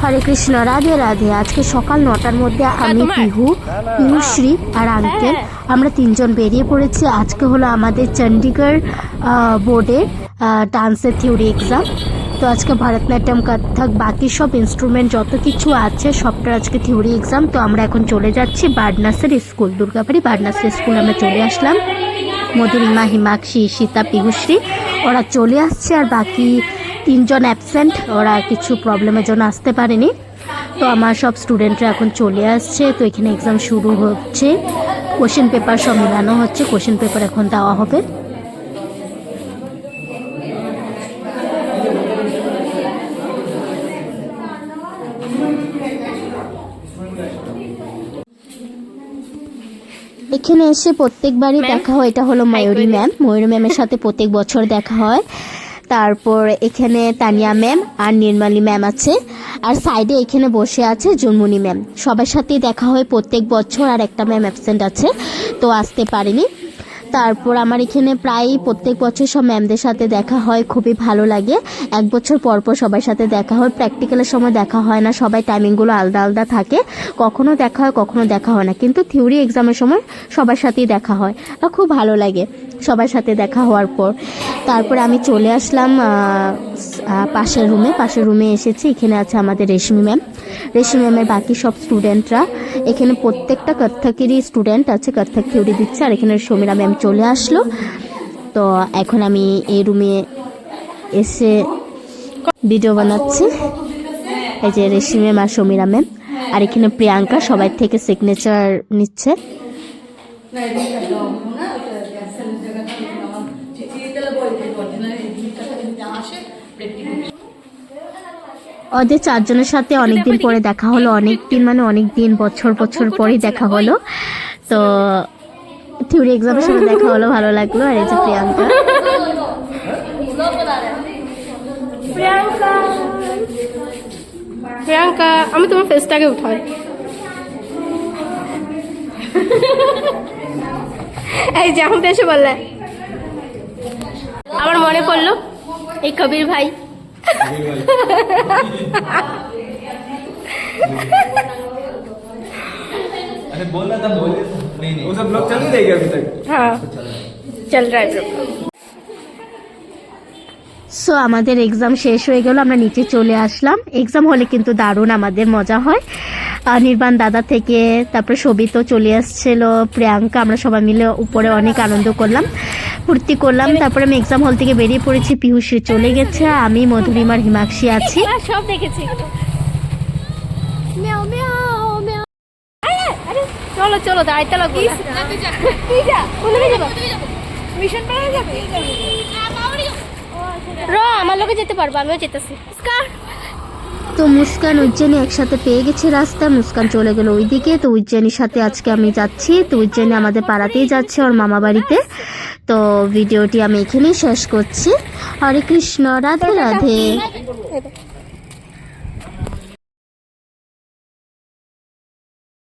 হরে কৃষ্ণ, রাধে রাধে। আজকে সকাল 9টার মধ্যে আমি, পিহুশ্রী আর আঙ্কেল আমরা তিনজন বেরিয়ে পড়েছি। আজকে হলো আমাদের চণ্ডীগড় বোর্ডের ডান্সের থিওরি এক্সাম। তো আজকে ভরতনাট্যম, কত্থক, বাকি সব ইনস্ট্রুমেন্ট যত কিছু আছে সবটার আজকে থিওরি এক্সাম। তো আমরা এখন চলে যাচ্ছি বার্ডনাসের স্কুল, দুর্গাবাড়ি বার্ডনাসের স্কুল আমরা চলে আসলাম। মধুরিমা, হিমাক্ষী, ঈশিতা, পিহুশ্রী ওরা চলে আসছে, আর বাকি তিনজন অ্যাবসেন্ট, ওরা কিছু প্রবলেমের জন্য আসতে পারেনি। তো আমার সব স্টুডেন্টরা এখন চলে আসছে। তো এখানে এক্সাম শুরু হচ্ছে, কোশ্চেন পেপার সব মিলানো হচ্ছে, কোশ্চেন পেপার এখন দেওয়া হবে। এখানে এসে প্রত্যেকবারই দেখা হয়, এটা হলো ময়ূরী ম্যাম। ময়ূরী ম্যামের সাথে প্রত্যেক বছর দেখা হয়। তারপর এখানে তানিয়া ম্যাম আর নির্মালী ম্যাম আছে, আর সাইডে এখানে বসে আছে জুনমুনি ম্যাম। সবার সাথেই দেখা হয় প্রত্যেক বছর, আর একটা ম্যাম অ্যাবসেন্ট আছে, তো আসতে পারেনি। তারপর আমার এখানে প্রায় প্রত্যেক বছর সব ম্যামদের সাথে দেখা হয়, খুবই ভালো লাগে। এক বছর পর পর সবার সাথে দেখা হয়। প্র্যাকটিক্যালের সময় দেখা হয় না, সবাই টাইমিংগুলো আলাদা আলাদা থাকে, কখনো দেখা হয় কখনো দেখা হয় না, কিন্তু থিওরি এক্সামের সময় সবার সাথেই দেখা হয় আর খুব ভালো লাগে সবার সাথে দেখা হওয়ার পর। তারপরে আমি চলে আসলাম পাশের রুমে এসেছি। এখানে আছে আমাদের রেশমি ম্যামের বাকি সব স্টুডেন্টরা। এখানে প্রত্যেকটা কত্থকেরই স্টুডেন্ট আছে, কত্থক থিওরি দিচ্ছে। আর এখানে সমীরা ম্যাম চলে আসলো। তো এখন আমি এই রুমে এসে ভিডিও বানাচ্ছি। এই যে রেশমি ম্যাম আর সমীরা ম্যাম, আর এখানে প্রিয়াঙ্কা সবাই থেকে সিগনেচার নিচ্ছে। ওদের চারজনের সাথে অনেকদিন পরে দেখা হলো, অনেকদিন বছর পরেই দেখা হলো। তো থিওরি এক্সামের সাথে দেখা হলো, ভালো লাগলো। আর এই যে প্রিয়াঙ্কা, আমি তোমার ফেসটাকে উঠাই। এই যে এখন এসে বললে, আমার মনে পড়লো এই কবির ভাই। अरे बोलना था, बोले नहीं वो सब ब्लॉग चल नहीं रहेगा अभी तक। हाँ चल रहा है ब्लॉग। সো আমাদের এক্সাম শেষ হয়ে গেল, আমরা নিচে চলে আসলাম। এক্সাম হলে কিন্তু দারুণ আমাদের মজা হয়। নির্বাণ দাদা থেকে, তারপরে সবিত চলে আসছিল, প্রিয়াঙ্কা, আমরা সবাই মিলে উপরে অনেক আনন্দ করলাম, ফুর্তি করলাম। তারপরে আমি এক্সাম হল থেকে বেরিয়ে পড়েছি, পিহুশ্রী চলে গেছে, আমি, মধুরিমার, হিমাক্ষী আছি। সব দেখেছি। চলো চলো দাঁড়াইতে লাগবো। আমার লোকে যেতে পারবো, আমিও যেতেছি। তো মুস্কান, উজ্জয়িনী একসাথে পেয়ে গেছি রাস্তা। মুস্কান চলে গেল ওইদিকে, তো উজ্জয়িনীর সাথে আজকে আমি যাচ্ছি। তো উজ্জয়িনী আমাদের পাড়াতেই যাচ্ছে, ওর মামা বাড়িতে। তো ভিডিওটি আমি এখানেই শেষ করছি। হরে কৃষ্ণ, রাধে রাধে।